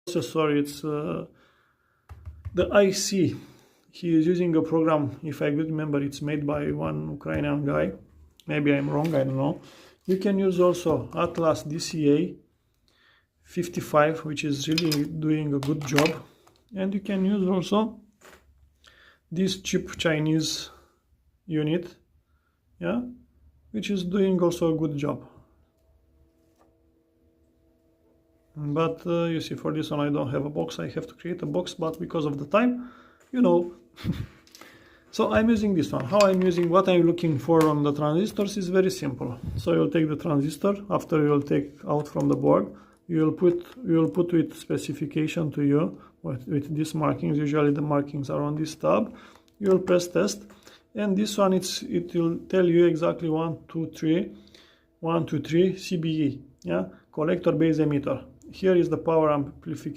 processor, it's the IC. He is using a program, if I could remember, it's made by one Ukrainian guy. Maybe I'm wrong, I don't know. You can use also Atlas DCA 55, which is really doing a good job. And you can use also this cheap Chinese unit, yeah, which is doing also a good job. But you see, for this one I don't have a box. I have to create a box, but because of the time, you know. So I'm using this one. How I'm using, what I'm looking for on the transistors is very simple. So you'll take the transistor, after you'll take out from the board, you'll put with specification to you with these markings. Usually the markings are on this tab. You'll press test, and this one it will tell you exactly 1, 2, 3 CBE, yeah, collector base emitter. Here is the power amplification.